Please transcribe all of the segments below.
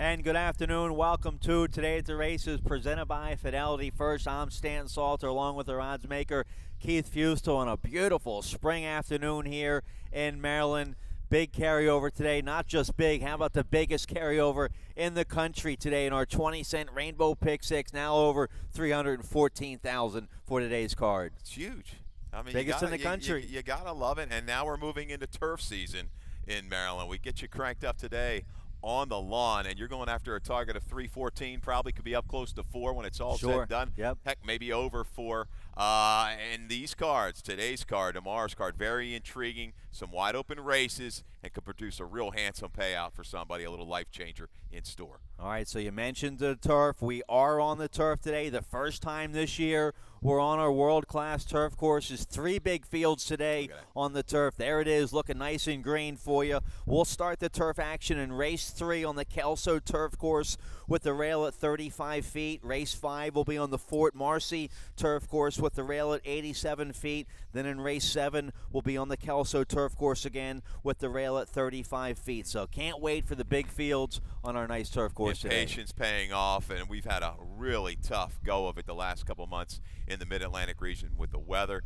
And good afternoon. Welcome to Today at the Races, presented by Fidelity First. I'm Stan Salter, along with our odds maker, Keith Fustel, on a beautiful spring afternoon here in Maryland. Big carryover today, not just big. How about the biggest carryover in the country today in our 20-cent Rainbow Pick Six, now over $314,000 for today's card. It's huge. I mean, biggest in the country. You gotta love it. And now we're moving into turf season in Maryland. We get you cranked up today on the lawn, and you're going after a target of 314. Probably could be up close to 4 when it's all said and done. Yep. Heck, maybe over 4. And these cards, today's card, tomorrow's card, very intriguing. Some wide open races, and could produce a real handsome payout for somebody, a little life changer in store. All right, so you mentioned the turf. We are on the turf today. The first time this year we're on our world-class turf courses. 3 big fields today on the turf. There it is, looking nice and green for you. We'll start the turf action in race 3 on the Kelso turf course with the rail at 35 feet. Race 5 will be on the Fort Marcy turf course with the rail at 87 feet. Then in race 7 we'll be on the Kelso turf course again with the rail at 35 feet. So can't wait for the big fields on our nice turf course today. Patience paying off, and we've had a really tough go of it the last couple months in the Mid-Atlantic region with the weather.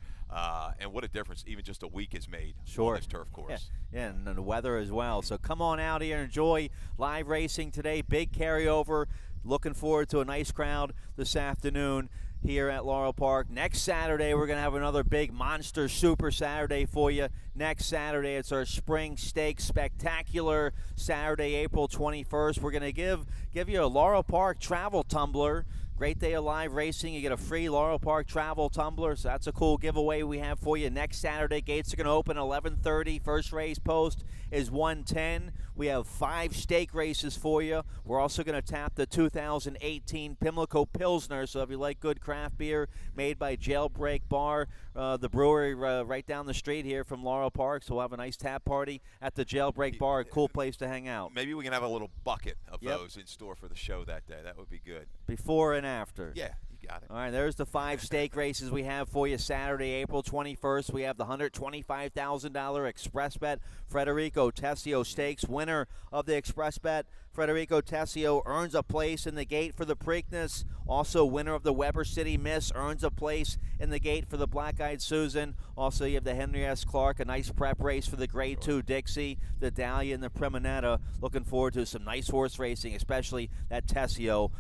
And what a difference even just a week has made on this turf course. Yeah, and the weather as well. So come on out here and enjoy live racing today. Big carryover. Looking forward to a nice crowd this afternoon here at Laurel Park. Next Saturday, we're going to have another big monster super Saturday for you. Next Saturday, it's our Spring Stakes Spectacular Saturday, April 21st. We're going to give you a Laurel Park travel tumbler. Great day of live racing. You get a free Laurel Park travel tumbler, so that's a cool giveaway we have for you. Next Saturday, gates are going to open at 11:30. First race post is 1:10. We have 5 stake races for you. We're also going to tap the 2018 Pimlico Pilsner, so if you like good craft beer made by Jailbreak Bar, the brewery right down the street here from Laurel Park, so we'll have a nice tap party at the Jailbreak Bar, a cool place to hang out. Maybe we can have a little bucket of those in store for the show that day. That would be good. Before and after. Yeah, you got it. All right, there's the 5 stake races we have for you Saturday, April 21st. We have the $125,000 Express Bet Federico Tessio Stakes. Winner of the Express Bet, Federico Tessio, earns a place in the gate for the Preakness. Also, winner of the Weber City Miss earns a place in the gate for the Black Eyed Susan. Also, you have the Henry S. Clark, a nice prep race for the Grade 2 Dixie, the Dahlia, and the Primonetta. Looking forward to some nice horse racing, especially that Tessio.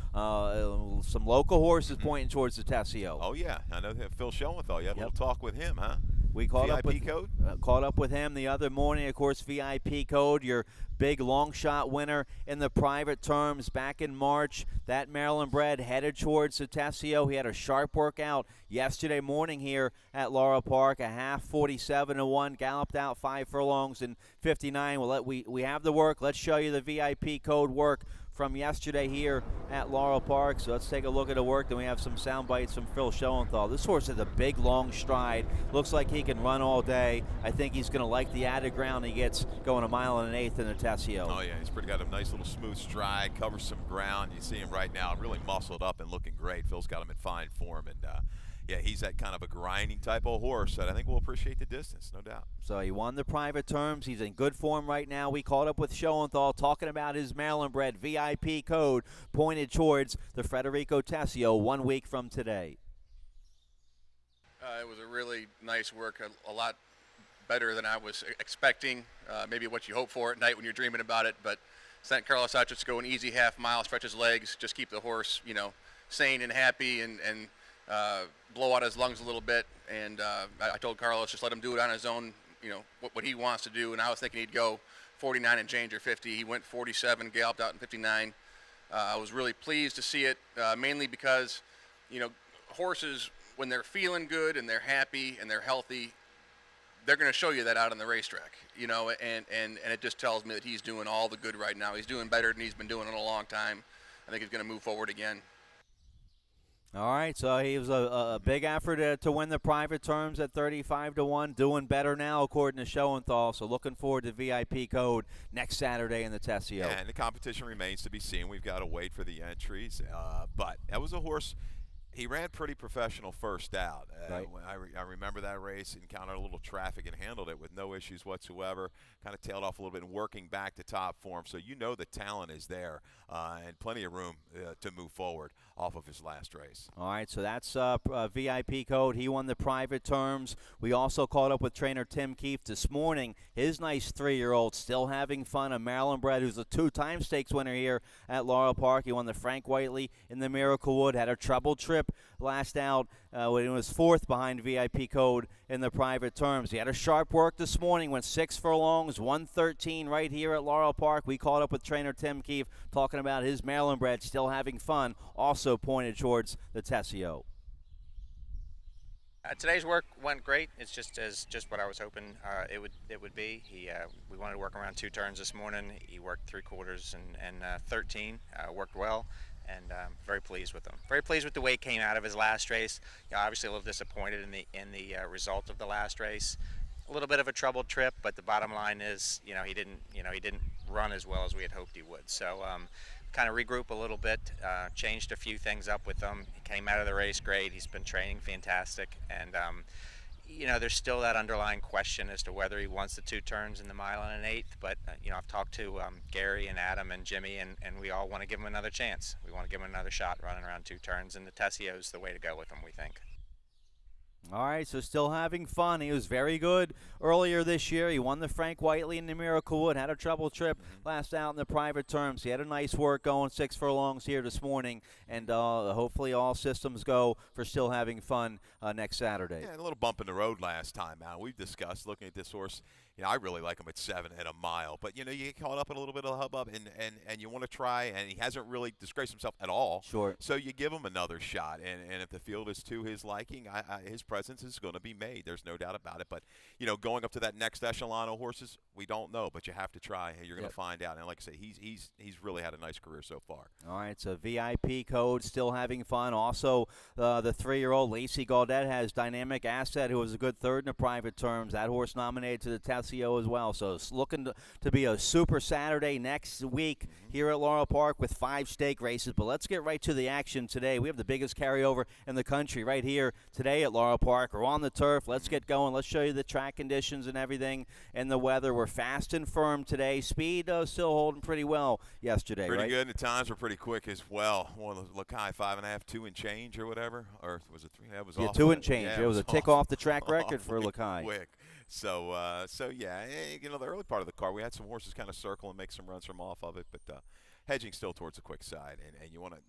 Some local horses pointing towards the Tessio. Oh, yeah. I know Phil Schoenthal. You had a little talk with him, huh? We caught VIP up with him the other morning. Of course, VIP code, your big long shot winner in the private terms back in March. That Maryland bred headed towards the Tessio. He had a sharp workout yesterday morning here at Laurel Park. A half 47-1, galloped out 5 furlongs in 59. We have the work. Let's show you the VIP code work from yesterday here at Laurel Park. So let's take a look at the work. Then we have some sound bites from Phil Schoenthal. This horse has a big, long stride. Looks like he can run all day. I think he's going to like the added ground he gets going 1.1 1/8 in the Tessio. Oh, yeah. He's got a nice little smooth stride, covers some ground. You see him right now really muscled up and looking great. Phil's got him in fine form. And, yeah, he's that kind of a grinding type of horse that I think will appreciate the distance, no doubt. So he won the private terms. He's in good form right now. We caught up with Schoenthal talking about his Maryland bred VIP code pointed towards the Federico Tessio 1 week from today. It was a really nice work, a lot better than I was expecting, maybe what you hope for at night when you're dreaming about it, but sent Carlos out just to go an easy half mile, stretch his legs, just keep the horse, sane and happy and blow out his lungs a little bit. And I told Carlos, just let him do it on his own, what he wants to do. And I was thinking he'd go 49 and change or 50. He went 47, galloped out in 59. I was really pleased to see it, mainly because, horses, when they're feeling good and they're happy and they're healthy, they're going to show you that out on the racetrack, and it just tells me that he's doing all the good right now. He's doing better than he's been doing in a long time. I think he's going to move forward again. All right, so he was a big effort to win the private terms at 35-1, doing better now according to Schoenthal. So looking forward to VIP code next Saturday in the Tessio. Yeah, and the competition remains to be seen. We've got to wait for the entries. But that was a horse He ran pretty professional first out. Right. I remember that race, encountered a little traffic and handled it with no issues whatsoever. Kind of tailed off a little bit and working back to top form. So you know the talent is there and plenty of room to move forward off of his last race. All right, so that's VIP code. He won the private terms. We also caught up with trainer Tim Keefe this morning. His nice 3-year-old still having fun. A Maryland bred who's a 2-time stakes winner here at Laurel Park. He won the Frank Whiteley in the Miracle Wood. Had a trouble trip last out when he was 4th behind VIP code in the private terms. He had a sharp work this morning. Went 6 furlongs, 113 right here at Laurel Park. We caught up with trainer Tim Keefe talking about his Maryland bred still having fun. Also pointed towards the Tessio. Today's work went great. It's just what I was hoping it would be. We wanted to work around 2 turns this morning. He worked 3/4 and 13. Worked well, and very pleased with him. Very pleased with the way he came out of his last race. Obviously a little disappointed in the result of the last race. A little bit of a troubled trip, but the bottom line is, he didn't run as well as we had hoped he would. So. Kind of regroup a little bit, changed a few things up with him. He came out of the race great. He's been training fantastic, and there's still that underlying question as to whether he wants the 2 turns in the mile and an 1/8. But I've talked to Gary and Adam and Jimmy, and we all want to give him another chance. We want to give him another shot running around 2 turns, and the Tessio's the way to go with him, we think. All right, so still having fun. He was very good earlier this year. He won the Frank Whiteley in the Miracle Wood, had a trouble trip last out in the private terms. He had a nice work going 6 furlongs here this morning, and hopefully all systems go for still having fun next Saturday. Yeah, a little bump in the road last time out. We've discussed looking at this horse. I really like him at 7 and a mile. But, you get caught up in a little bit of the hubbub, and you want to try, and he hasn't really disgraced himself at all. Sure. So you give him another shot, and if the field is to his liking, his presence is going to be made. There's no doubt about it. But, going up to that next echelon of horses, we don't know, but you have to try, and you're going to find out. And like I say, he's really had a nice career so far. All right, so VIP code, still having fun. Also, the 3-year-old Lacey Gaudet has Dynamic Asset, who was a good 3rd in the private terms. That horse nominated to the Tessio as well. So it's looking to be a super Saturday next week here at Laurel Park with 5 stake races. But let's get right to the action today. We have the biggest carryover in the country right here today at Laurel Park. We're on the turf. Let's get going. Let's show you the track conditions and everything and the weather. We're fast and firm today. Speed still holding pretty well yesterday, pretty right? good, and the times were pretty quick as well. One of the Lakai 5.5, 2 and change or whatever, or was it 3? That was awful. 2 and change. Yeah, it was a tick off the track record for awfully Lakai. Quick. So yeah, the early part of the car, we had some horses kind of circle and make some runs from off of it, but hedging still towards the quick side, and you want to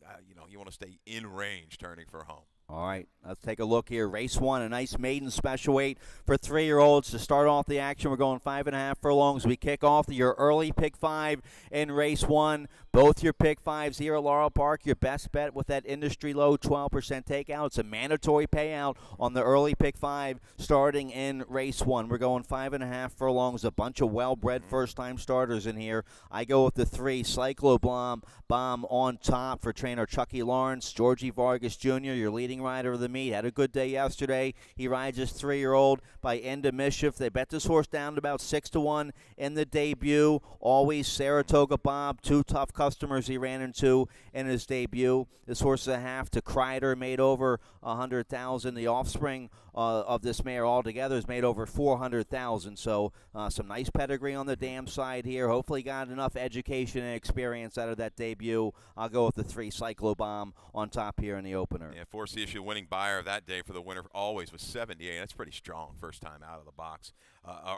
you want to stay in range turning for home. All right, let's take a look here. Race 1, a nice maiden special weight for 3-year-olds to start off the action. We're going 5.5 furlongs. We kick off your early pick 5 in race 1. Both your pick 5s here at Laurel Park. Your best bet with that industry low 12% takeout. It's a mandatory payout on the early pick 5 starting in race 1. We're going 5.5 furlongs. A bunch of well-bred first-time starters in here. I go with the 3, Cyclobomb on top for trainer Chucky Lawrence. Georgie Vargas Jr., your leading rider of the meet, had a good day yesterday. He rides his 3-year-old by End of Mischief. They bet this horse down to about 6-1 in the debut. Always Saratoga Bob, 2 tough customers he ran into in his debut. This horse is a half to Kreider, made over $100,000. The offspring of this mare altogether has made over $400,000. So some nice pedigree on the dam side here. Hopefully got enough education and experience out of that debut. I'll go with the 3, Cyclobomb on top here in the opener. Yeah, Force the Issue winning buyer of that day for the winner always was 78. That's pretty strong first time out of the box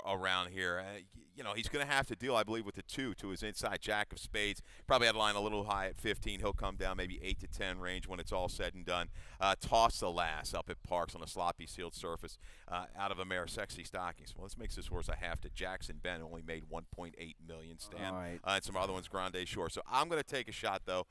around here. He's going to have to deal, I believe, with the 2 to his inside Jack of Spades. Probably had a line a little high at 15. He'll come down maybe 8 to 10 range when it's all said and done. Toss the Lass up at Parks on a sloppy sealed surface out of a mare, Sexy Stockings. Well, this makes this horse a half to Jackson Ben, who only made $1.8 million stand. All right. And some other ones, Grande Shore. So I'm going to take a shot, though,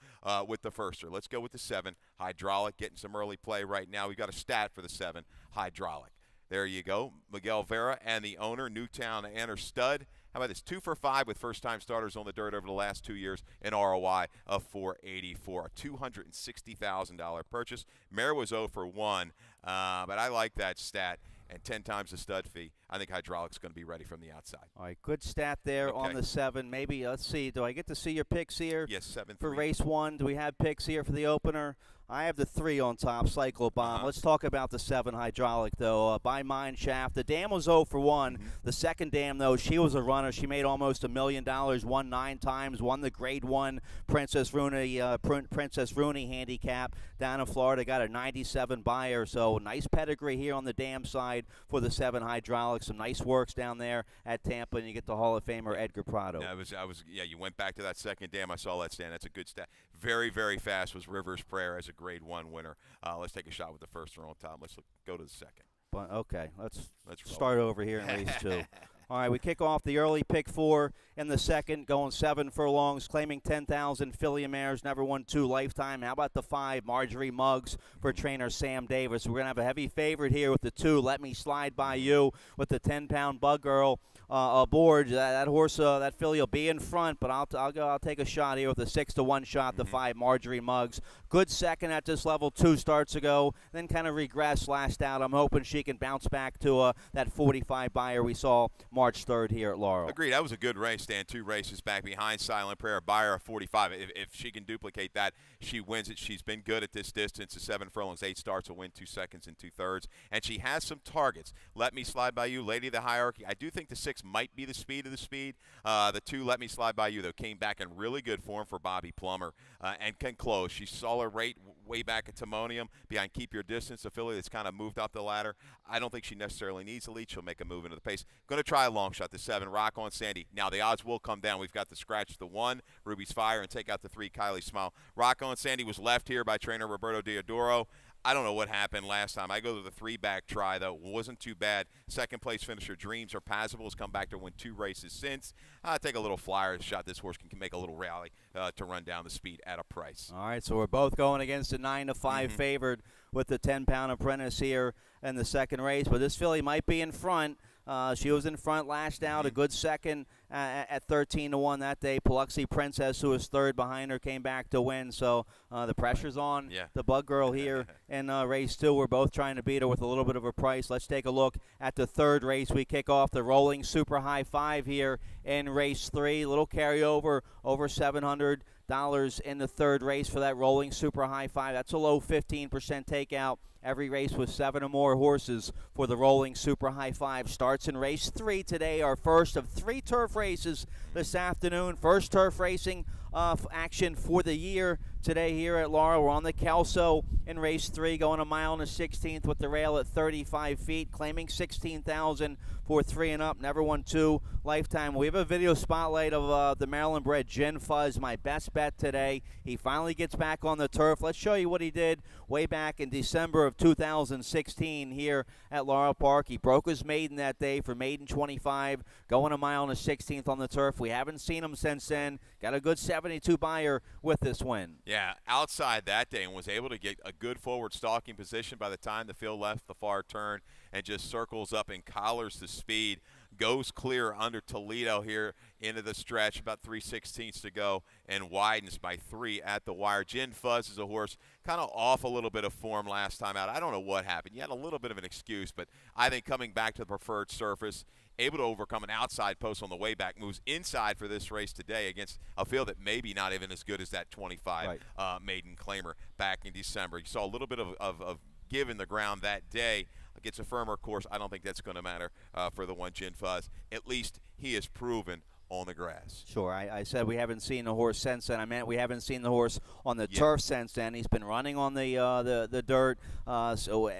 with the firster. Let's go with the 7, Hydraulic, getting some early play right now. We've got a stat for the 7, Hydraulic. There you go. Miguel Vera and the owner, Newtown Anner Stud. How about this? 2 for 5 with first-time starters on the dirt over the last 2 years, an ROI of $484, a $260,000 purchase. Mare was 0 for 1, but I like that stat. And 10 times the stud fee. I think Hydraulic's going to be ready from the outside. All right, good stat there on the 7. Maybe, let's see, do I get to see your picks here? Yes, 7-3. For race 1, do we have picks here for the opener? I have the 3 on top, Cyclo Bomb. Let's talk about the 7 Hydraulic, though. By Mine Shaft, the dam was 0 for 1. The second dam, though, she was a runner. She made almost $1 million, won 9 times, won the Grade 1 Princess Rooney handicap down in Florida. Got a 97 buyer, so nice pedigree here on the dam side for the 7 Hydraulic. Some nice works down there at Tampa, and you get the Hall of Famer Edgar Prado. Yeah, you went back to that second dam. I saw that stand. That's a good stat. Very, very fast was Rivers Prayer as a Grade 1 winner. Let's take a shot with the first row on top. Let's go to the second. But, okay, let's start over here in race 2. All right, we kick off the early pick 4 in the second, going 7 furlongs, claiming 10,000. Filly Mares never won 2 lifetime. How about the 5, Marjorie Muggs for trainer Sam Davis? We're going to have a heavy favorite here with the 2, Let Me Slide By You, with the 10-pound Bug Girl aboard. That horse, that filly will be in front, but I'll take a shot here with a 6-1 shot. The 5, Marjorie Muggs. Good second at this level 2 starts ago, then kind of regressed last out. I'm hoping she can bounce back to that 45 buyer we saw March 3rd here at Laurel. Agreed. That was a good race, Dan. 2 races back behind Silent Prayer. Buyer of 45. If she can duplicate that, she wins it. She's been good at this distance. 7 furlongs, 8 starts, will win 2 seconds and 2/3. And she has some targets. Let Me Slide By You, Lady of the Hierarchy. I do think the 6 might be the speed of the speed. The 2, Let Me Slide By You, though, came back in really good form for Bobby Plummer and can close. She saw her rate way back at Timonium behind Keep Your Distance, a filly that's kind of moved up the ladder. I don't think she necessarily needs a lead. She'll make a move into the pace. Going to try a long shot, the 7, Rock on Sandy. Now, the odds will come down. We've got to scratch the 1, Ruby's Fire, and take out the 3, Kylie Smile. Rock on Sandy was left here by trainer Roberto Diodoro. I don't know what happened last time. I go to the 3-back try, though. It wasn't too bad. Second place finisher Dreams Are Passable has come back to win 2 races since. Take a little flyer shot. This horse can make a little rally to run down the speed at a price. All right, so we're both going against a 9-5 favored with the 10-pound Apprentice here in the second race. But this filly might be in front. She was in front last out, a good second at 13-1 that day. Paluxy Princess, who was 3rd behind her, came back to win. So the pressure's on the Bug Girl here in race 2. We're both trying to beat her with a little bit of a price. Let's take a look at the 3rd race. We kick off the Rolling Super High 5 here in race 3. Little carryover, over $700 in the 3rd race for that Rolling Super High 5. That's a low 15% takeout. Every race with 7 or more horses for the Rolling Super High 5 starts in race 3 today. Our first of 3 turf races this afternoon. First turf racing action for the year today here at Laurel. We're on the Kelso in race 3, going a mile and a 16th with the rail at 35 feet, claiming 16,000 for 3 and up. Never won 2 lifetime. We have a video spotlight of the Maryland bred Gin Fuzz, my best bet today. He finally gets back on the turf. Let's show you what he did way back in December of 2016 here at Laurel Park. He broke his maiden that day for maiden 25, going a mile and a 16th on the turf. We haven't seen him since then. Got a good 72 buyer with this win. Yeah, outside that day and was able to get a good forward stalking position by the time the field left the far turn and just circles up and collars the speed. Goes clear under Toledo here into the stretch, about 3/16 to go, and widens by 3 at the wire. Gin Fuzz is a horse kind of off a little bit of form last time out. I don't know what happened. You had a little bit of an excuse, but I think coming back to the preferred surface, able to overcome an outside post on the way back, moves inside for this race today against a field that maybe not even as good as that 25 maiden claimer back in December. You saw a little bit of give in the ground that day. Gets a firmer course. I don't think that's going to matter for the 1 Gin Fuzz. At least he has proven on the grass. Sure. I said we haven't seen the horse since then. I meant we haven't seen the horse on the turf since then. He's been running on the dirt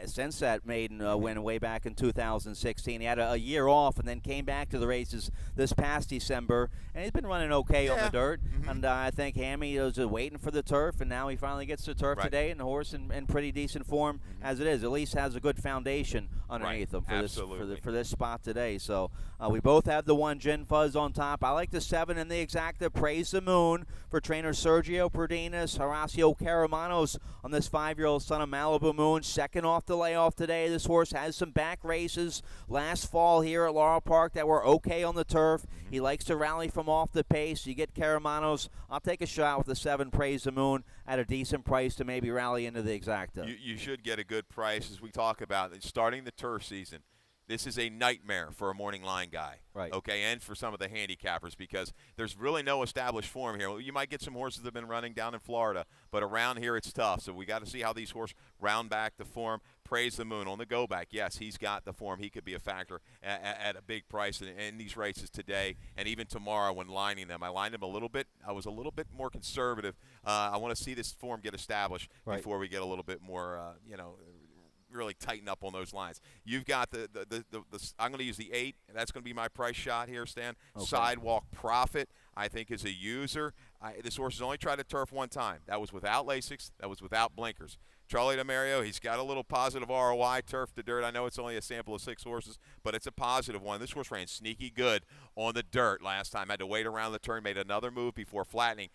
since that maiden win way back in 2016. He had a year off and then came back to the races this past December, and he's been running okay on the dirt. And I think Hammy was waiting for the turf, and now he finally gets the turf today, and the horse in pretty decent form as it is. At least has a good foundation underneath him for this spot today. So we both have the 1 Gin Fuzz on top. I like the 7 in the exacta, Praise the Moon, for trainer Sergio Perdinas. Horacio Caramanos on this 5-year-old son of Malibu Moon. Second off the layoff today. This horse has some back races last fall here at Laurel Park that were okay on the turf. He likes to rally from off the pace. You get Caramanos. I'll take a shot with the 7, Praise the Moon, at a decent price to maybe rally into the exacta. You should get a good price as we talk about starting the turf season. This is a nightmare for a morning line guy, Right. okay, and for some of the handicappers because there's really no established form here. You might get some horses that have been running down in Florida, but around here it's tough. So we got to see how these horses round back the form. Praise the moon on the go back. Yes, he's got the form. He could be a factor at a big price in these races today and even tomorrow when lining them. I lined him a little bit. I was a little bit more conservative. I want to see this form get established before we get a little bit more, really tighten up on those lines. You've got the I'm going to use the 8. That's going to be my price shot here, Stan. Okay. Sidewalk Profit, I think, is a user. This horse has only tried to turf one time. That was without Lasix. That was without blinkers. Charlie DeMario, he's got a little positive ROI, turf to dirt. I know it's only a sample of 6 horses, but it's a positive one. This horse ran sneaky good on the dirt last time. Had to wait around the turn, made another move before flattening.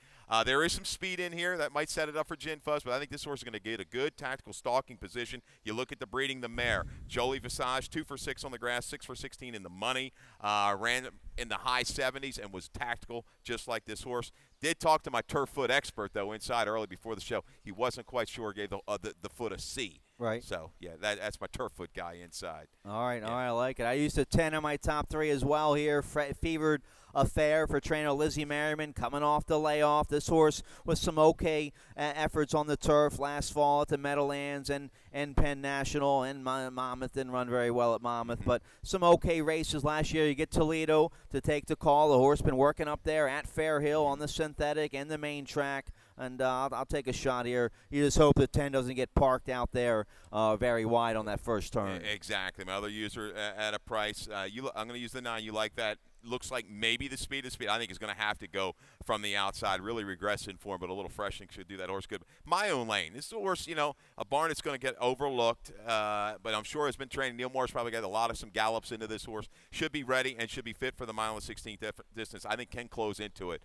There is some speed in here that might set it up for Gin Fuzz, but I think this horse is going to get a good tactical stalking position. You look at the breeding, the mare. Jolie Visage, 2 for 6 on the grass, 6 for 16 in the money. Ran in the high 70s and was tactical just like this horse. Did talk to my turf foot expert, though, inside early before the show. He wasn't quite sure, gave the foot a C. Right. So, yeah, that's my turf foot guy inside. All right, I like it. I used a 10 in my top 3 as well here. Fevered Affair for trainer Lizzie Merriman coming off the layoff. This horse with some okay efforts on the turf last fall at the Meadowlands and Penn National, and Monmouth didn't run very well at Monmouth, but some okay races last year. You get Toledo to take the call. The horse been working up there at Fair Hill on the synthetic and the main track. And I'll take a shot here. You just hope the 10 doesn't get parked out there very wide on that first turn. Exactly. My other user at a price. I'm going to use the 9. You like that? Looks like maybe the speed of speed. I think is going to have to go from the outside. Really regress in form, but a little freshening should do that horse good. My own lane. This is a horse, a barn that's going to get overlooked, but I'm sure has been training. Neil Moore's probably got some gallops into this horse. Should be ready and should be fit for the mile and 16th distance. I think can close into it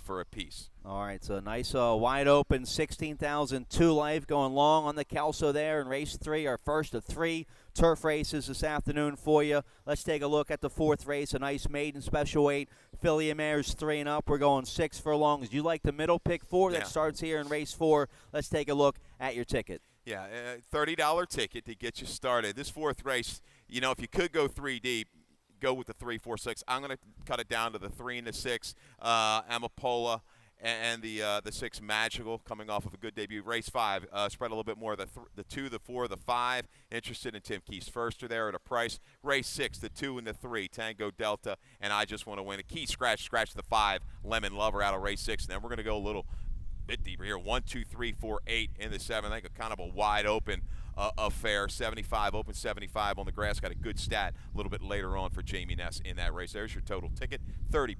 for a piece. All right, so nice wide open 16,002 life going long on the Kelso there in race 3, our first of 3 turf races this afternoon for you. Let's take a look at the 4th race, a nice maiden special weight. Filly and Mares 3 and up. We're going 6 furlongs. You like the middle pick 4 that starts here in race 4. Let's take a look at your ticket. Yeah, $30 ticket to get you started. This 4th race, if you could go 3 deep, go with the 3, 4, 6. I'm going to cut it down to the 3 and the 6. Amapola and the 6 Magical coming off of a good debut. Race 5 spread a little bit more. The 2, the 4, the 5. Interested in Tim Key's first are there at a price. Race 6, the 2 and the 3, Tango Delta, and I Just Want to Win. A Key scratch the 5, Lemon Lover out of race 6. And then we're going to go a little bit deeper here. 1, 2, 3, 4, 8 in the 7. I think a kind of a wide open affair. 75, open 75 on the grass. Got a good stat a little bit later on for Jamie Ness in that race. There's your total ticket, $30.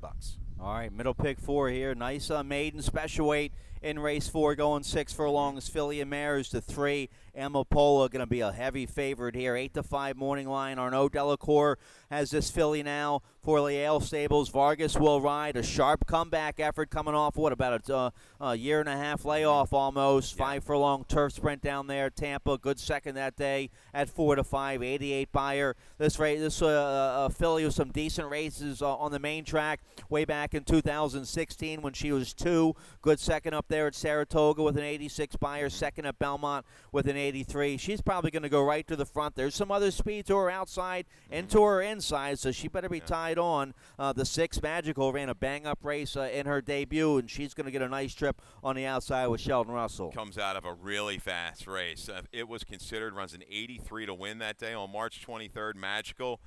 All right, middle pick 4 here. Nice maiden special weight in race 4, going 6 furlongs. Filly and Mares to 3. Amapola going to be a heavy favorite here. 8-5 morning line. Arnaud Delacour has this filly now for Leal Stables. Vargas will ride. A sharp comeback effort coming off, about a year and a half layoff almost. 5 furlong turf sprint down there. Tampa, good second that day at 4-5. 88 buyer. This filly with some decent races on the main track way back in 2016 when she was 2. Good second up there at Saratoga with an 86 buyer. Second at Belmont with an 83. She's probably going to go right to the front. There's some other speed to her outside and to her inside, so she better be tied on. The 6 Magical ran a bang-up race in her debut, and she's going to get a nice trip on the outside with Sheldon Russell. Comes out of a really fast race. It was considered, runs an 83 to win that day on March 23rd. Magical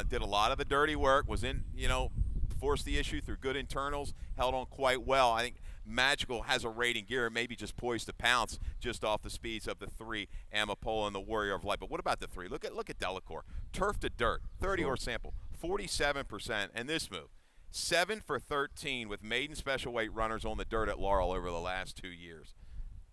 did a lot of the dirty work, was in, forced the issue through good internals, held on quite well. I think Magical has a rating gear, maybe just poised to pounce just off the speeds of the 3, Amapola and the Warrior of Light. But what about the 3? Look at Delacour. Turf to dirt, 30 horse sample, 47%. And this move, 7 for 13 with maiden special weight runners on the dirt at Laurel over the last 2 years.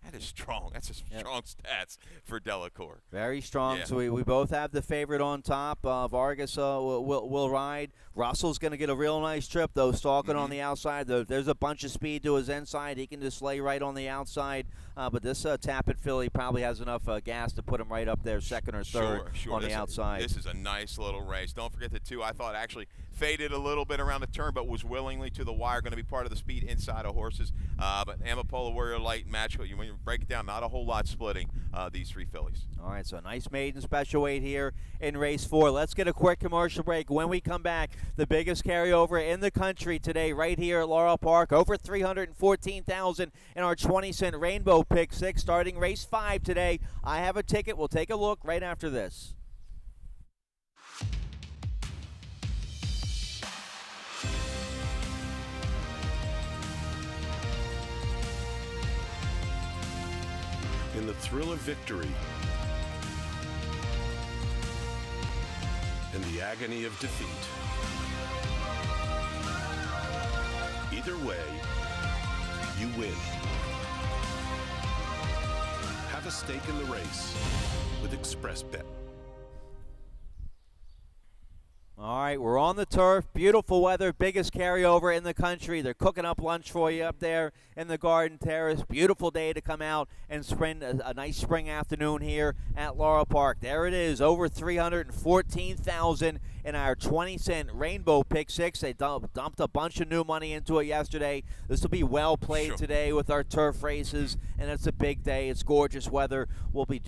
That is strong. That's a strong stats for Delacour. Very strong. Yeah. So we both have the favorite on top. Vargas will ride. Russell's going to get a real nice trip, though, stalking on the outside. There's a bunch of speed to his inside. He can just lay right on the outside. But this Tappet filly probably has enough gas to put him right up there, second or third on the outside. This is a nice little race. Don't forget the 2 I thought actually faded a little bit around the turn, but was willingly to the wire, going to be part of the speed inside of horses. But Amapola, Warrior Light, Magical, when you break it down, not a whole lot splitting these three fillies. All right, so nice maiden special weight here in race 4. Let's get a quick commercial break. When we come back, the biggest carryover in the country today right here at Laurel Park, over $314,000 in our 20-cent Rainbow Pick 6, starting race 5 today. I have a ticket. We'll take a look right after this. In the thrill of victory and the agony of defeat. Either way, you win. Have a stake in the race with ExpressBet. All right, we're on the turf. Beautiful weather, biggest carryover in the country. They're cooking up lunch for you up there in the Garden Terrace. Beautiful day to come out and spend a nice spring afternoon here at Laurel Park. There it is, over $314,000 in our 20-cent Rainbow Pick 6. They dumped a bunch of new money into it yesterday. This will be well played today with our turf races, and it's a big day. It's gorgeous weather. We'll be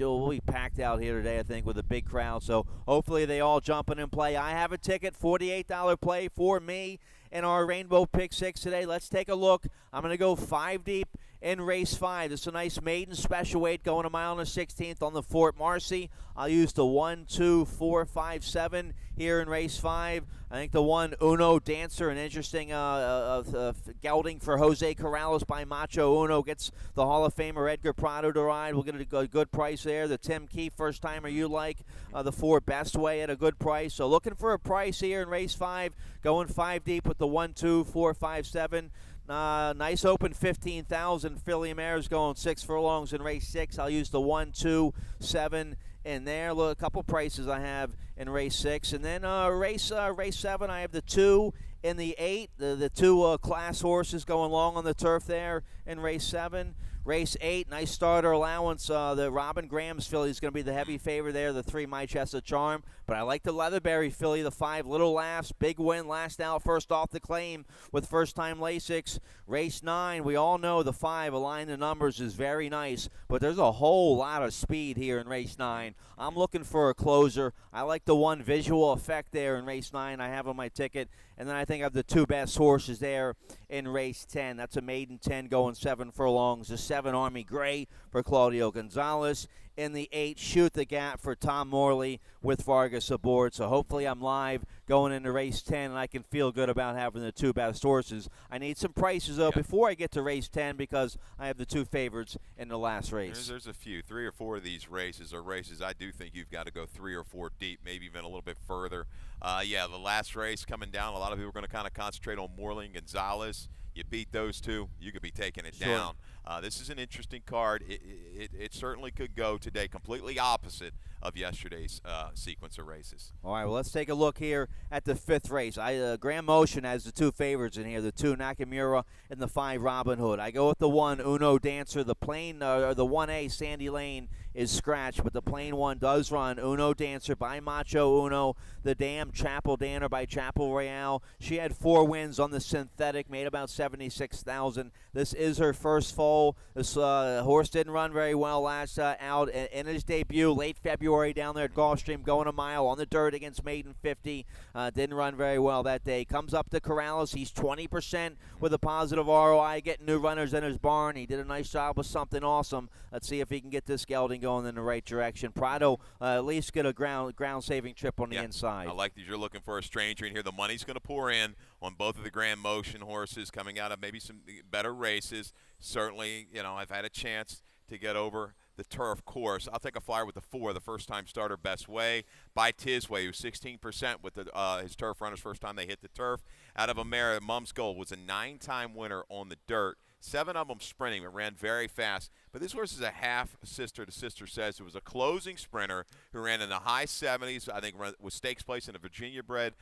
packed out here today, I think, with a big crowd. So hopefully they all jump in and play. I have a ticket, $48 play for me in our Rainbow Pick 6 today. Let's take a look. I'm going to go 5 deep in race 5. This is a nice maiden special weight going a mile and a 16th on the Fort Marcy. I'll use the 1, 2, 4, 5, 7 here in race 5. I think the 1, Uno Dancer, an interesting gelding for Jose Corrales by Macho Uno, gets the Hall of Famer Edgar Prado to ride. We'll get a good price there. The Tim Keefe, first timer you like. The 4, Best Way at a good price. So looking for a price here in race 5, going 5 deep with the 1, 2, 4, 5, 7. Nice open 15,000. Filly Mares going 6 furlongs in race 6. I'll use the 1, 2, 7 in there. Look, a couple prices I have in race 6. And then race 7, I have the 2 and the 8. The 2 class horses going long on the turf there in race 7. Race 8, nice starter allowance. The Robin Graham's filly is going to be the heavy favorite there. The 3, My Chester Charm. But I like the Leatherberry filly, the 5, Little Laughs. Big win last out, first off the claim with first-time Lasix. Race 9, we all know the 5, Align the Numbers, is very nice. But there's a whole lot of speed here in race 9. I'm looking for a closer. I like the 1, Visual Effect there in race 9. I have on my ticket. And then I think I have the 2 best horses there in race 10. That's a maiden 10 going 7 furlongs. The 7, Army Gray for Claudio Gonzalez. In the 8, Shoot the Gap for Tom Morley with Vargas aboard. So hopefully I'm live going into race 10, and I can feel good about having the 2 best horses. I need some prices, though, before I get to race 10 because I have the 2 favorites in the last race. There's a few. 3 or 4 of these races are races I do think you've got to go 3 or 4 deep, maybe even a little bit further. The last race coming down, a lot of people are going to kind of concentrate on Morley and Gonzalez. You beat those 2, you could be taking it down. This is an interesting card. It certainly could go today completely opposite of yesterday's sequence of races. All right, well, let's take a look here at the 5th race. Grand Motion has the 2 favorites in here, the 2, Nakamura, and the 5, Robin Hood. I go with the 1, Uno Dancer. The plain, or the 1A, Sandy Lane, is scratched, but the plain 1 does run. Uno Dancer by Macho Uno. The Dam, Chapel Danner by Chapel Royale. She had 4 wins on the synthetic, made about $76,000. This is her first foal. This horse didn't run very well last out in his debut, late February down there at Gulfstream, going a mile on the dirt against Maiden 50. Didn't run very well that day. Comes up to Corrales. He's 20% with a positive ROI, getting new runners in his barn. He did a nice job with Something Awesome. Let's see if he can get this gelding going in the right direction. Prado at least get a ground-saving trip on the inside. I like that you're looking for a stranger in here. The money's going to pour in on both of the Grand Motion horses coming out of maybe some better races. Certainly, I've had a chance to get over the turf course. I'll take a flyer with the 4, the first-time starter, Best Way, by Tisway, who's 16% with his turf runners first time they hit the turf. Out of a mare, Mum's Gold was a 9-time winner on the dirt. 7 of them sprinting. It ran very fast. But this horse is a half-sister to Sister Says, who was a closing sprinter who ran in the high 70s, I think was stakes place in a Virginia-bred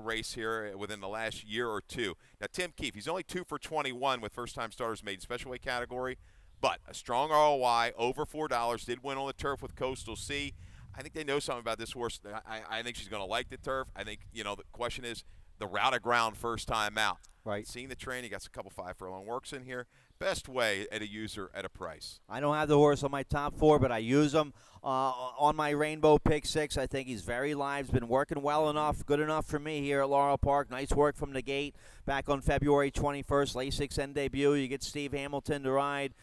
race here within the last year or 2. Now, Tim Keefe, he's only 2 for 21 with first-time starters made in special weight category, but a strong ROI, over $4, did win on the turf with Coastal Sea. I think they know something about this horse. I think she's going to like the turf. I think, the question is the route of ground first time out. Right. Seeing the train, he got a couple 5 furlong works in here. Best way at a user at a price. I don't have the horse on my top 4, but I use him on my Rainbow Pick 6. I think he's very live. He's been working well enough, good enough for me here at Laurel Park. Nice work from the gate back on February 21st, Lasix End debut. You get Steve Hamilton to ride.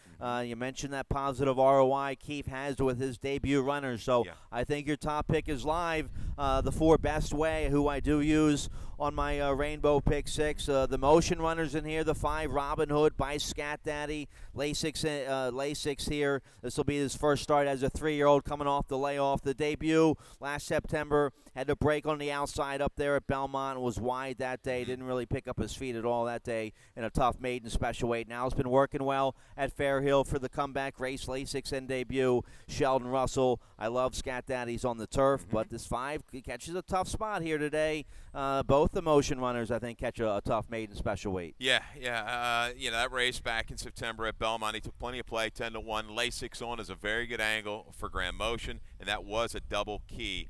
You mentioned that positive ROI Keith has with his debut runners. So Yeah. I think your top pick is live. The 4 Best Way, who I do use on my Rainbow Pick 6. The motion runners in here, the 5 Robin Hood by Scat Daddy. Lasix here. This will be his first start as a 3-year-old coming off the layoff. The debut last September had to break on the outside up there at Belmont. Was wide that day. Didn't really pick up his feet at all that day in a tough maiden special weight. Now has been working well at Fairhill for the comeback race. Lasix and debut. Sheldon Russell. I love Scat Daddy's on the turf, but this 5 he catches a tough spot here today. Both the motion runners, I think, catch a tough maiden special weight. Yeah. That race back in September at Belmont, he took plenty of play, 10-1. Lasix on is a very good angle for Grand Motion, and that was a double key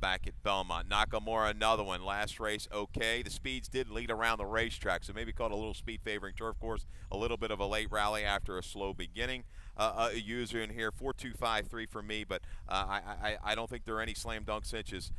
back at Belmont. Nakamura, another one. Last race, okay. The speeds did lead around the racetrack, so maybe caught a little speed favoring turf course, a little bit of a late rally after a slow beginning. A user in here, 4-2-5-3 for me, but I don't think there are any slam dunk cinches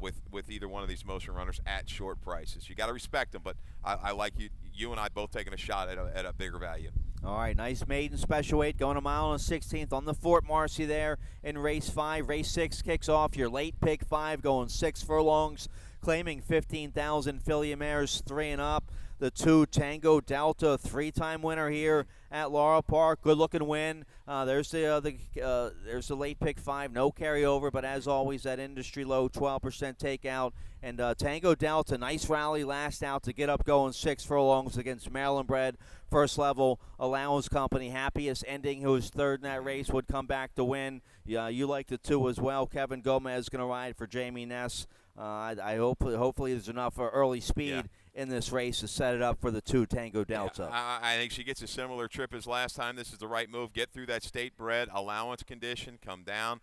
with either one of these motion runners at short prices. You got to respect them, but I like you and I both taking a shot at a bigger value. All right, nice maiden special weight going a mile and 16th on the Fort Marcy there in race 5. Race 6 kicks off. Your late pick 5 going 6 furlongs, claiming 15,000 filly mares 3 and up. The 2 Tango Delta, 3-time winner here at Laurel Park. Good looking win. There's the late pick 5, no carryover, but as always that industry low 12% takeout. And Tango Delta, nice rally last out to get up going 6 furlongs against Maryland bred First Level Allowance Company. Happiest ending, who was 3rd in that race, would come back to win. Yeah, you like the 2 as well. Kevin Gomez is going to ride for Jamie Ness. I hopefully there's enough early speed in this race to set it up for the 2 Tango Delta. Yeah, I think she gets a similar trip as last time. This is the right move. Get through that state bred allowance condition, come down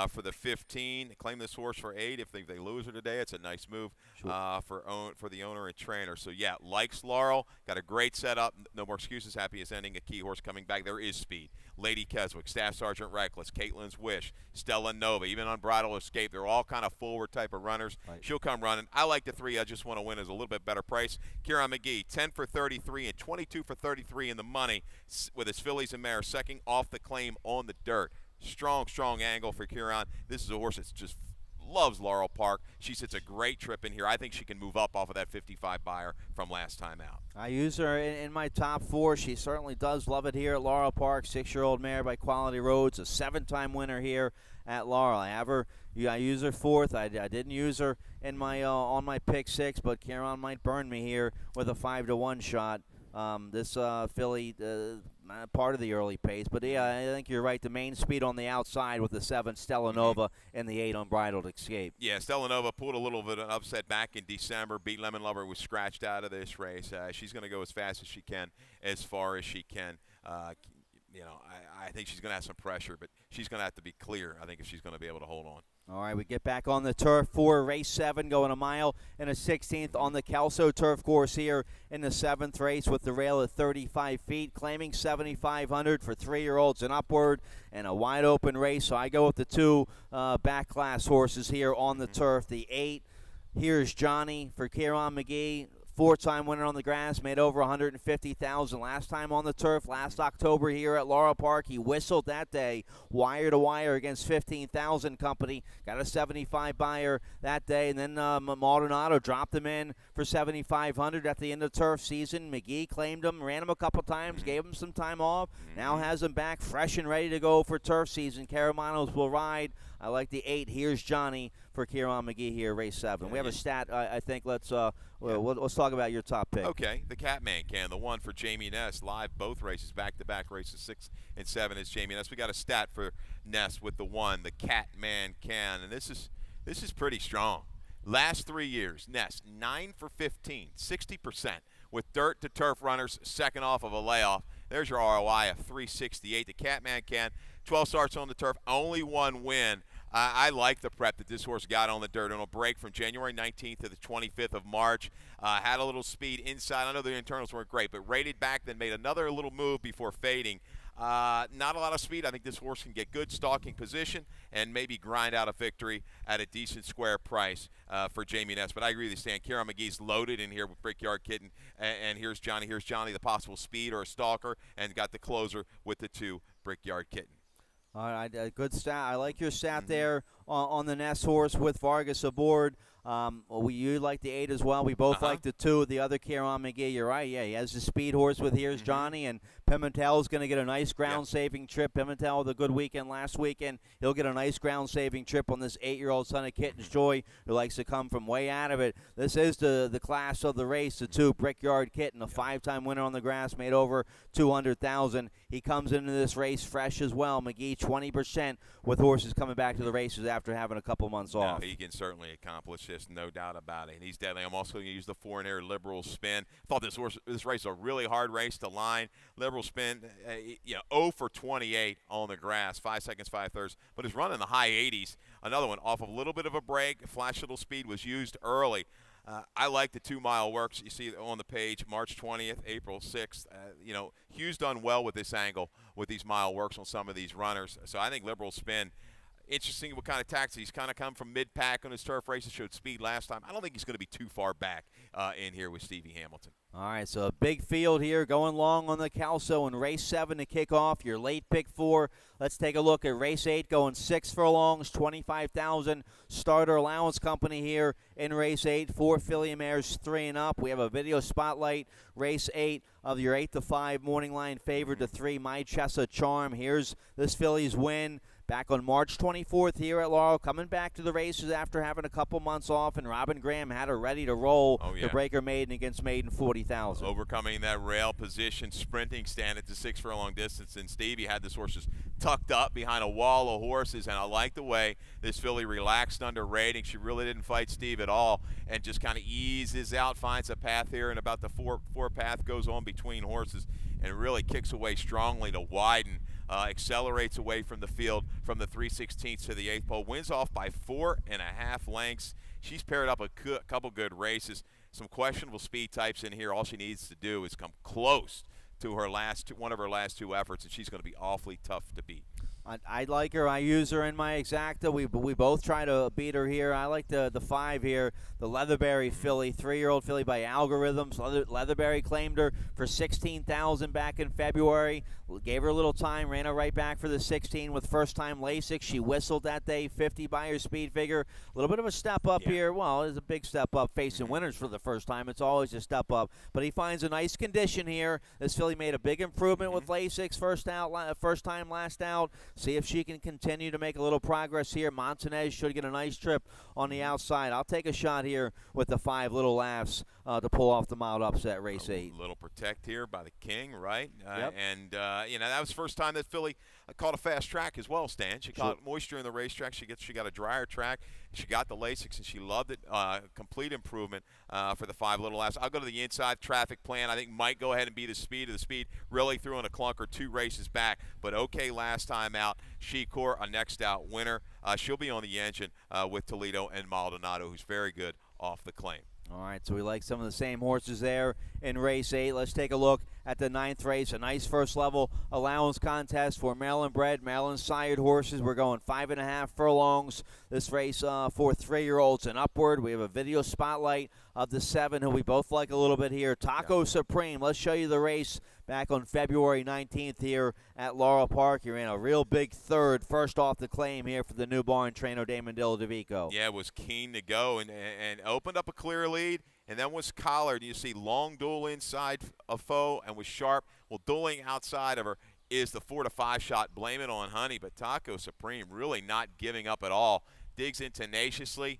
for the 15, claim this horse for 8. If they lose her today, it's a nice move for the owner and trainer. So yeah, likes Laurel, got a great setup. No more excuses. Happiest ending. A key horse coming back. There is speed. Lady Keswick, Staff Sergeant Reckless, Caitlin's Wish, Stella Nova, even Unbridled Escape. They're all kind of forward type of runners. Right. She'll come running. I like the 3. I just want to win as a little bit better price. Kieran McGee, 10 for 33 and 22 for 33 in the money with his fillies and mares, second off the claim on the dirt. Strong angle for Kieran. This is a horse that's just loves Laurel Park. She sits a great trip in here. I think she can move up off of that 55 buyer from last time out. I use her in my top 4. She certainly does love it here at Laurel Park. 6-year-old mare by Quality Roads, a 7-time winner here at Laurel. I use her 4th. I didn't use her in my on my pick 6, but Kieran might burn me here with a 5-1 shot. This filly, part of the early pace, but yeah, I think you're right. The main speed on the outside with the 7 Stella Nova and the 8 Unbridled Escape. Yeah, Stella Nova pulled a little bit of an upset back in December. Beat Lemon Lover, was scratched out of this race. She's going to go as fast as she can, as far as she can. I think she's going to have some pressure, but she's going to have to be clear, I think, if she's going to be able to hold on. All right, we get back on the turf for race 7, going a mile and a 16th on the Kelso turf course here in the 7th race with the rail at 35 feet, claiming 7,500 for 3-year-olds and upward, and a wide open race. So I go with the 2 back class horses here on the turf. The 8, here's Johnny for Kieran McGee. 4-time winner on the grass, made over $150,000 last time on the turf, last October here at Laurel Park. He whistled that day, wire to wire against 15,000 company. Got a 75 buyer that day, and then Maldonado dropped him in for 7,500 at the end of the turf season. McGee claimed him, ran him a couple times, gave him some time off. Now has him back fresh and ready to go for turf season. Caramanos will ride. I like the 8. Here's Johnny for Kieran McGee here, race 7. We have a stat. I think let's talk about your top pick. Okay, the Catman Can, the 1 for Jamie Ness, live both races, back-to-back races, 6 and 7 is Jamie Ness. We got a stat for Ness with the 1, the Catman Can, and this is pretty strong. Last 3 years, Ness 9 for 15, 60% with dirt to turf runners, second off of a layoff. There's your ROI of 368. The Catman Can, 12 starts on the turf, only 1 win. I like the prep that this horse got on the dirt. On a break from January 19th to the 25th of March. Had a little speed inside. I know the internals weren't great, but rated back, then made another little move before fading. Not a lot of speed. I think this horse can get good stalking position and maybe grind out a victory at a decent square price for Jamie Ness. But I agree with you, Stan. Kieran McGee's loaded in here with Brickyard Kitten. And here's Johnny. Here's Johnny, the possible speed or a stalker, and got the closer with the 2 Brickyard Kitten. All right, good stat. I like your stat there on the Ness horse with Vargas aboard. You like the 8 as well. We both like the 2. The other Kieran McGee, you're right. Yeah, he has the speed horse with Here's Johnny, and Pimentel's going to get a nice ground-saving trip. Pimentel with a good weekend last weekend. He'll get a nice ground-saving trip on this 8-year-old son of Kitten's Joy, who likes to come from way out of it. This is the class of the race, the 2 Brickyard Kitten, a 5-time winner on the grass, made over $200,000. He comes into this race fresh as well. McGee 20% with horses coming back to the races after having a couple months off. He can certainly accomplish this, no doubt about it. And he's deadly. I'm also going to use the 4-and-air Liberal Spin. Thought this race was a really hard race to line. Liberal Spin, 0 for 28 on the grass, 5 seconds, 5/3, but is running the high 80s. Another one off a little bit of a break. Flash little speed was used early. I like the 2-mile works. You see on the page, March 20th, April 6th. Hugh's done well with this angle with these mile works on some of these runners. So I think Liberal Spin, interesting what kind of tactics. He's kind of come from mid-pack on his turf races, showed speed last time. I don't think he's going to be too far back in here with Stevie Hamilton. All right, so a big field here going long on the Kelso in race 7 to kick off. Your late pick 4. Let's take a look at race 8 going 6 furlongs, 25,000. Starter allowance company here in race 8. 4 filly mares, 3 and up. We have a video spotlight. Race 8 of your 8 to 5 morning line favored to 3, My Chessa Charm. Here's this filly's win. Back on March 24th here at Laurel, coming back to the races after having a couple months off, and Robin Graham had her ready to roll to break her maiden against maiden 40,000. Overcoming that rail position, sprinting stand at the 6 furlong distance, and Stevie had this horses tucked up behind a wall of horses, and I like the way this filly relaxed under rating. She really didn't fight Steve at all, and just kind of eases out, finds a path here, and about the four path goes on between horses, and really kicks away strongly to widen. Accelerates away from the field from the 3/16 to the 8th pole. Wins off by 4.5 lengths. She's paired up a couple good races. Some questionable speed types in here. All she needs to do is come close to her one of her last 2 efforts, and she's going to be awfully tough to beat. I like her. I use her in my exacta. We both try to beat her here. I like the 5 here, the Leatherberry filly, 3-year-old filly by Algorithms. Leatherberry claimed her for $16,000 back in February. Gave her a little time, ran her right back for the 16 with first-time Lasix. She whistled that day, 50 by her speed figure. A little bit of a step up here. Well, it's a big step up facing winners for the first time. It's always a step up. But he finds a nice condition here. This filly made a big improvement with Lasix, first time, last out. See if she can continue to make a little progress here. Montanez should get a nice trip on the outside. I'll take a shot here with the 5 Little Laughs to pull off the mild upset race 8. A little protect here by the King, right? Yep. And that was the first time that filly caught a fast track as well, Stan. She caught moisture in the racetrack. She got a drier track. She got the Lasix, and she loved it. Complete improvement for the 5 Little Laughs. I'll go to the inside traffic plan. I think might go ahead and be the speed of the speed. Really threw in a clunker 2 races back, but okay last time out. Shecor, a next out winner. She'll be on the engine with Toledo and Maldonado, who's very good off the claim. All right, so we like some of the same horses there in race 8. Let's take a look at the 9th race. A nice first-level allowance contest for Maryland-bred, Maryland-sired horses. We're going 5.5 furlongs. This race for 3-year-olds and upward. We have a video spotlight of the 7 who we both like a little bit here. Taco Supreme. Let's show you the race back on February 19th here at Laurel Park. You're in a real big third, first off the claim here for the new barn trainer, Damon Dilladovico. Yeah, was keen to go and opened up a clear lead and then was collared. You see long duel inside of foe and was sharp. Well, dueling outside of her is the 4-5 shot. Blame it on Honey, but Taco Supreme really not giving up at all. Digs in tenaciously,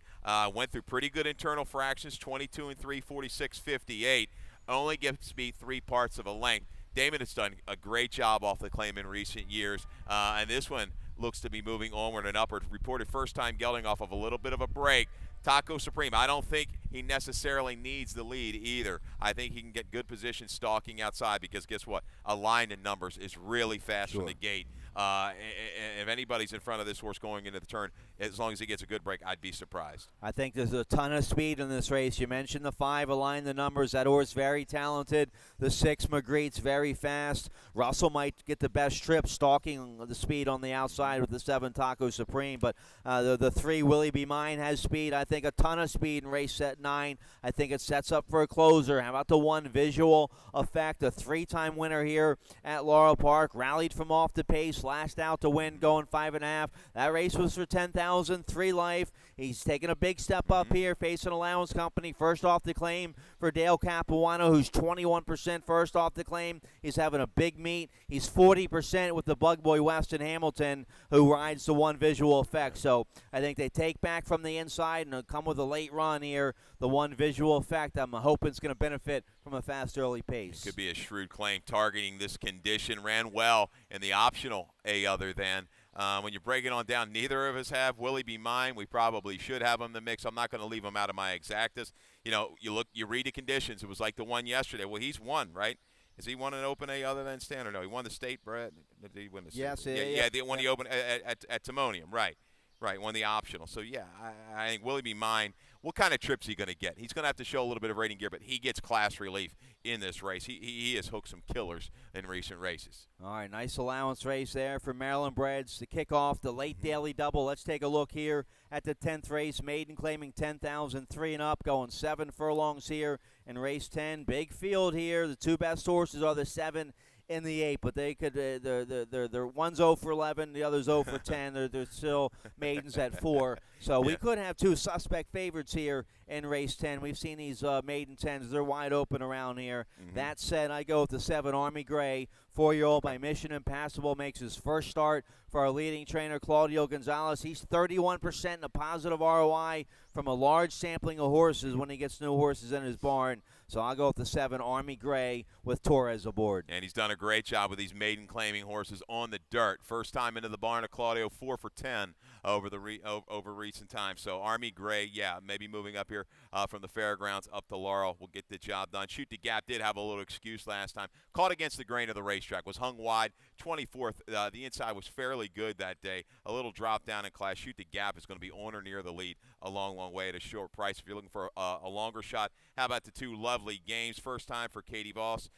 went through pretty good internal fractions, 22 and 3, 46-58. Only gives me 3 parts of a length. Damon has done a great job off the claim in recent years, and this one looks to be moving onward and upward. Reported first time gelding off of a little bit of a break. Taco Supreme, I don't think he necessarily needs the lead either. I think he can get good position stalking outside because guess what? A line in numbers is really fast from the gate. If anybody's in front of this horse going into the turn, as long as he gets a good break, I'd be surprised. I think there's a ton of speed in this race. You mentioned the 5, align the numbers. That horse very talented. The 6, Magritte's very fast. Russell might get the best trip, stalking the speed on the outside with the 7, Taco Supreme. But the 3, Willie Be Mine, has speed. I think a ton of speed in race set 9. I think it sets up for a closer. How about the 1, Visual Effect, a 3-time winner here at Laurel Park. Rallied from off the pace, last out to win, going 5.5. That race was for 10,000, 3 life. He's taking a big step up here, facing Allowance Company. First off the claim for Dale Capuano, who's 21% first off the claim. He's having a big meet. He's 40% with the Bug Boy Weston Hamilton, who rides the 1, Visual Effect. So I think they take back from the inside and come with a late run here. The 1, Visual Effect, I'm hoping it's going to benefit from a fast early pace. It could be a shrewd claim targeting this condition. Ran well in the optional A other than. When you break it on down, neither of us have. Willie Be Mine, we probably should have him in the mix. I'm not going to leave him out of my exactas. You know, you read the conditions. It was like the one yesterday. Well, he's won, right? Has he won an Open A other than Standard? No, he won the state, Brett. Did he win the state? Yes, yeah, the one he opened at Timonium, right. Right, won the optional. So, yeah, I think Willie Be Mine, what kind of trips is he going to get? He's going to have to show a little bit of rating gear, but he gets class relief in this race. He has hooked some killers in recent races. All right, nice allowance race there for Maryland Breds to kick off the late daily double. Let's take a look here at the 10th race. Maiden claiming 10,000, 3 and up, going 7 furlongs here in race 10. Big field here. The 2 best horses are the 7 in the 8, but they could they're one's 0 for 11, the other's 0 for 10. They're still maidens at 4. So we could have 2 suspect favorites here in race 10. We've seen these maiden 10s. They're wide open around here. That said, I go with the 7, Army Gray. 4-year-old by Mission Impassable makes his first start for our leading trainer, Claudio Gonzalez. He's 31% in a positive ROI from a large sampling of horses when he gets new horses in his barn. So I'll go with the 7, Army Gray, with Torres aboard. And he's done a great job with these maiden claiming horses on the dirt. First time into the barn of Claudio, 4 for 10 over recent times. So Army Gray, yeah, maybe moving up here from the fairgrounds up to Laurel will get the job done. Shoot the Gap did have a little excuse last time. Caught against the grain of the racetrack, was hung wide, 24th. The inside was fairly good that day. A little drop down in class. Shoot the Gap is going to be on or near the lead a long, long way at a short price. If you're looking for a longer shot, how about the 2 lovely games? First time for Katie Voss.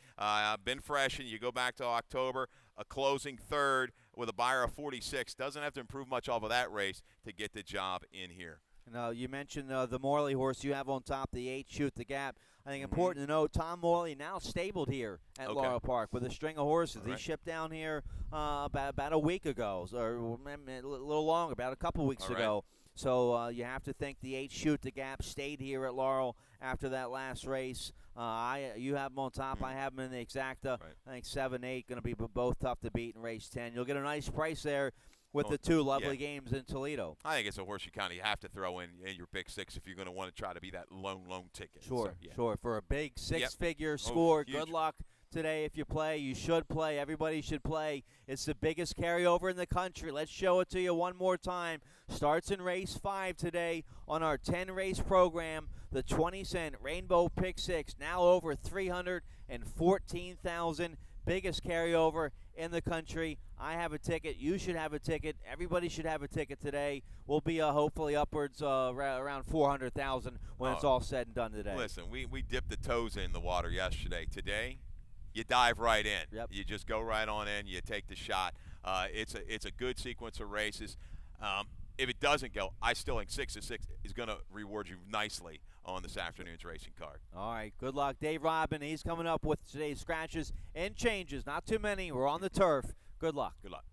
Been fresh, and you go back to October, a closing third with a buyer of 46. Doesn't have to improve much off of that race to get the job in here. Now, you mentioned the Morley horse you have on top, the 8, Shoot the Gap. I think important to note, Tom Morley now stabled here at Laurel Park with a string of horses. He shipped down here about a week ago, or a little longer, about a couple weeks ago. So you have to think the 8, Shoot the Gap, stayed here at Laurel after that last race. You have them on top. I have them in the exacta. I think 7, 8 going to be both tough to beat in race 10. You'll get a nice price there with the 2 lovely games in Toledo. I think it's a horse you kind of have to throw in your pick 6 if you're going to want to try to be that lone ticket. Sure, sure. For a big 6-figure score, good luck today if you play. You should play. Everybody should play. It's the biggest carryover in the country. Let's show it to you one more time. Starts in race 5 today on our 10-race program. The 20-cent Rainbow Pick 6, now over 314,000. Biggest carryover in the country. I have a ticket. You should have a ticket. Everybody should have a ticket today. We'll be hopefully upwards around 400,000 when it's all said and done today. Listen, we dipped the toes in the water yesterday. Today, you dive right in. Yep. You just go right on in. You take the shot. It's a good sequence of races. If it doesn't go, I still think 6 to 6 is going to reward you nicely on this afternoon's racing card. All right, good luck. Dave Robin, he's coming up with today's scratches and changes. Not too many. We're on the turf. Good luck. Good luck.